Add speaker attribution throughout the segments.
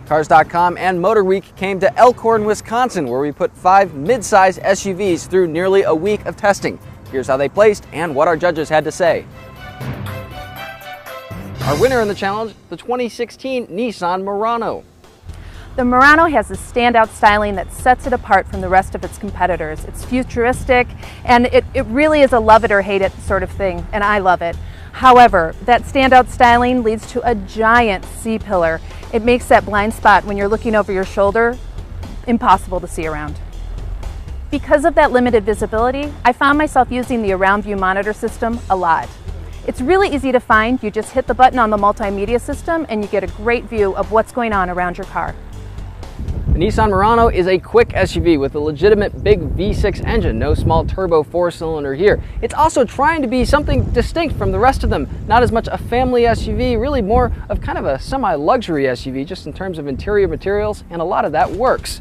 Speaker 1: Cars.com and Motor Week came to Elkhorn, Wisconsin, where we put 5 mid-size SUVs through nearly a week of testing. Here's how they placed and what our judges had to say. Our winner in the challenge, the 2016 Nissan Murano.
Speaker 2: The Murano has a standout styling that sets it apart from the rest of its competitors. It's futuristic, and it really is a love it or hate it sort of thing, and I love it. However, that standout styling leads to a giant C-pillar. It makes that blind spot when you're looking over your shoulder impossible to see around. Because of that limited visibility, I found myself using the Around View monitor system a lot. It's really easy to find. You just hit the button on the multimedia system and you get a great view of what's going on around your car.
Speaker 1: The Nissan Murano is a quick SUV with a legitimate big V6 engine, no small turbo 4-cylinder here. It's also trying to be something distinct from the rest of them. Not as much a family SUV, really more of kind of a semi-luxury SUV just in terms of interior materials, and a lot of that works.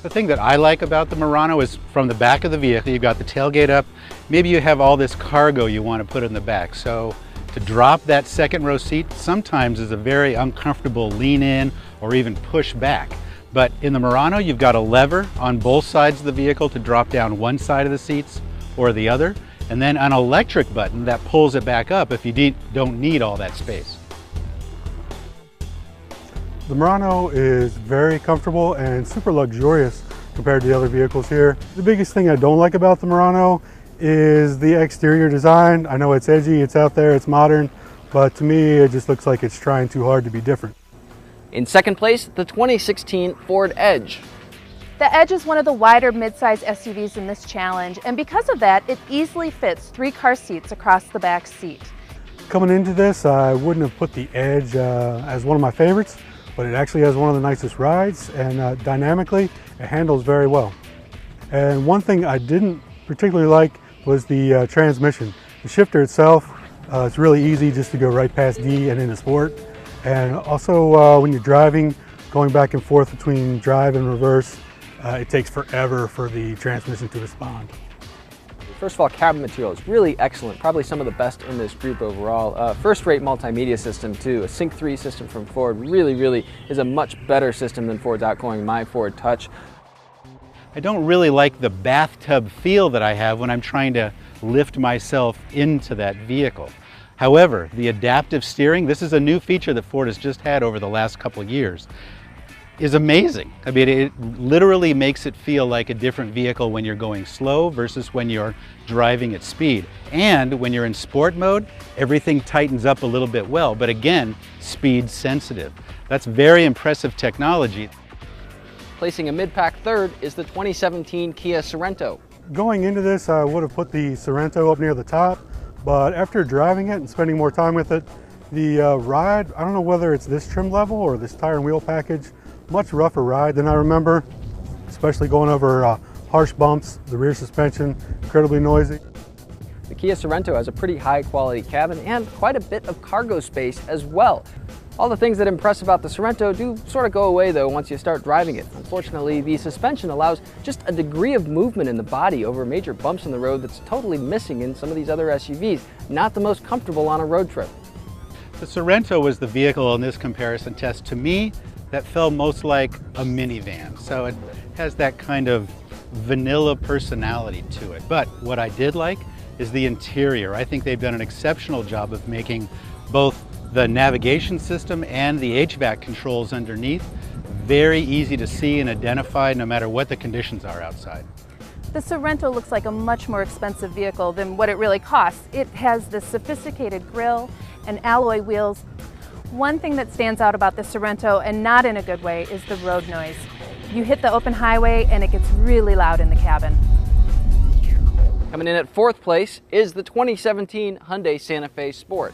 Speaker 3: The thing that I like about the Murano is from the back of the vehicle, you've got the tailgate up. Maybe you have all this cargo you want to put in the back. So to drop that second row seat sometimes is a very uncomfortable lean in or even push back. But in the Murano, you've got a lever on both sides of the vehicle to drop down one side of the seats or the other, and then an electric button that pulls it back up if you don't need all that space.
Speaker 4: The Murano is very comfortable and super luxurious compared to the other vehicles here. The biggest thing I don't like about the Murano is the exterior design. I know it's edgy, it's out there, it's modern, but to me it just looks like it's trying too hard to be different.
Speaker 1: In second place, the 2016 Ford Edge.
Speaker 2: The Edge is one of the wider mid-size SUVs in this challenge, and because of that, it easily fits 3 car seats across the back seat.
Speaker 4: Coming into this, I wouldn't have put the Edge as one of my favorites, but it actually has one of the nicest rides, and dynamically, it handles very well. And one thing I didn't particularly like was the transmission. The shifter itself, it's really easy just to go right past D and into Sport. And also when you're driving, going back and forth between drive and reverse, it takes forever for the transmission to respond.
Speaker 1: First of all, cabin material is really excellent, probably some of the best in this group overall. First-rate multimedia system too, a Sync 3 system from Ford really is a much better system than Ford's outgoing My Ford Touch.
Speaker 3: I don't really like the bathtub feel that I have when I'm trying to lift myself into that vehicle. However, the adaptive steering, this is a new feature that Ford has just had over the last couple of years, is amazing. I mean, it literally makes it feel like a different vehicle when you're going slow versus when you're driving at speed. And when you're in sport mode, everything tightens up a little bit well, but again, speed sensitive. That's very impressive technology.
Speaker 1: Placing a mid-pack third is the 2017 Kia Sorento.
Speaker 4: Going into this, I would have put the Sorento up near the top, but after driving it and spending more time with it, the ride, I don't know whether it's this trim level or this tire and wheel package, much rougher ride than I remember, especially going over harsh bumps, the rear suspension, incredibly noisy.
Speaker 1: The Kia Sorento has a pretty high quality cabin and quite a bit of cargo space as well. All the things that impress about the Sorento do sort of go away though once you start driving it. Unfortunately, the suspension allows just a degree of movement in the body over major bumps in the road that's totally missing in some of these other SUVs. Not the most comfortable on a road trip.
Speaker 3: The Sorento was the vehicle in this comparison test to me that felt most like a minivan. So it has that kind of vanilla personality to it. But what I did like is the interior. I think they've done an exceptional job of making both the navigation system and the HVAC controls underneath very easy to see and identify no matter what the conditions are outside.
Speaker 2: The Sorento looks like a much more expensive vehicle than what it really costs. It has this sophisticated grille and alloy wheels. One thing that stands out about the Sorento, and not in a good way, is the road noise. You hit the open highway and it gets really loud in the cabin.
Speaker 1: Coming in at fourth place is the 2017 Hyundai Santa Fe Sport.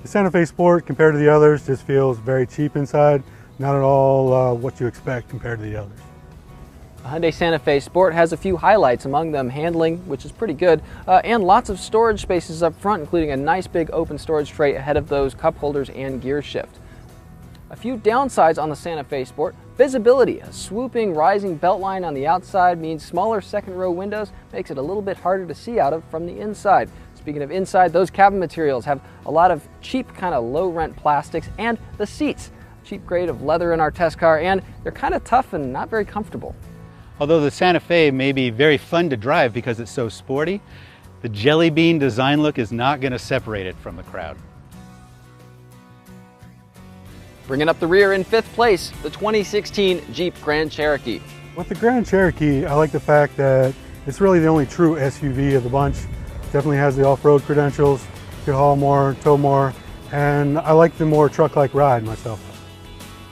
Speaker 4: The Santa Fe Sport, compared to the others, just feels very cheap inside. Not at all what you expect compared to the others.
Speaker 1: The Hyundai Santa Fe Sport has a few highlights, among them handling, which is pretty good, and lots of storage spaces up front, including a nice big open storage tray ahead of those cup holders and gear shift. A few downsides on the Santa Fe Sport. Visibility. A swooping rising belt line on the outside means smaller second row windows makes it a little bit harder to see out of from the inside. Speaking of inside, those cabin materials have a lot of cheap, kind of low-rent plastics, and the seats, cheap grade of leather in our test car, and they're kind of tough and not very comfortable.
Speaker 3: Although the Santa Fe may be very fun to drive because it's so sporty, the jelly bean design look is not going to separate it from the crowd.
Speaker 1: Bringing up the rear in 5th place, the 2016 Jeep Grand Cherokee.
Speaker 4: With the Grand Cherokee, I like the fact that it's really the only true SUV of the bunch. Definitely has the off-road credentials, could haul more, tow more, and I like the more truck-like ride myself.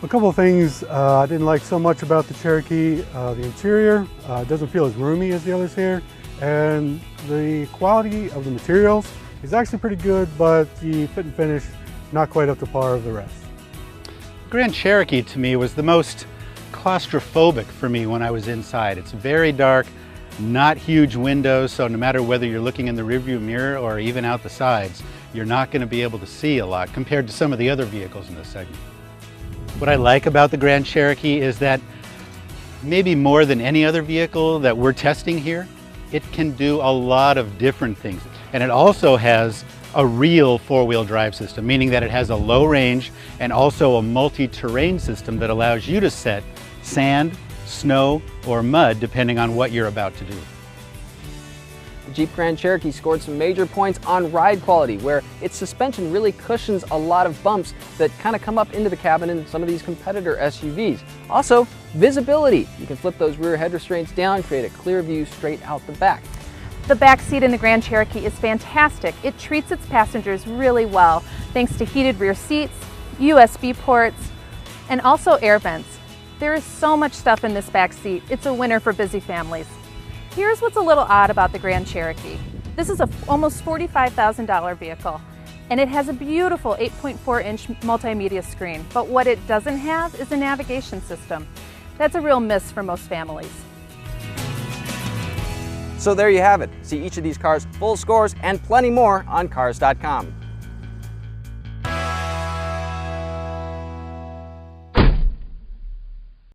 Speaker 4: A couple of things I didn't like so much about the Cherokee. The interior doesn't feel as roomy as the others here, and the quality of the materials is actually pretty good, but the fit and finish not quite up to par of the rest.
Speaker 3: Grand Cherokee to me was the most claustrophobic for me when I was inside. It's very dark, not huge windows, so no matter whether you're looking in the rearview mirror or even out the sides, you're not going to be able to see a lot compared to some of the other vehicles in this segment. What I like about the Grand Cherokee is that maybe more than any other vehicle that we're testing here, it can do a lot of different things. And it also has a real four-wheel drive system, meaning that it has a low range and also a multi-terrain system that allows you to set sand, snow, or mud depending on what you're about to do.
Speaker 1: The Jeep Grand Cherokee scored some major points on ride quality, where its suspension really cushions a lot of bumps that kind of come up into the cabin in some of these competitor SUVs. Also, visibility. You can flip those rear head restraints down, create a clear view straight out the back.
Speaker 2: The back seat in the Grand Cherokee is fantastic. It treats its passengers really well, thanks to heated rear seats, USB ports, and also air vents. There is so much stuff in this back seat. It's a winner for busy families. Here's what's a little odd about the Grand Cherokee. This is an almost $45,000 vehicle, and it has a beautiful 8.4-inch multimedia screen, but what it doesn't have is a navigation system. That's a real miss for most families.
Speaker 1: So there you have it. See each of these cars' full scores and plenty more on Cars.com.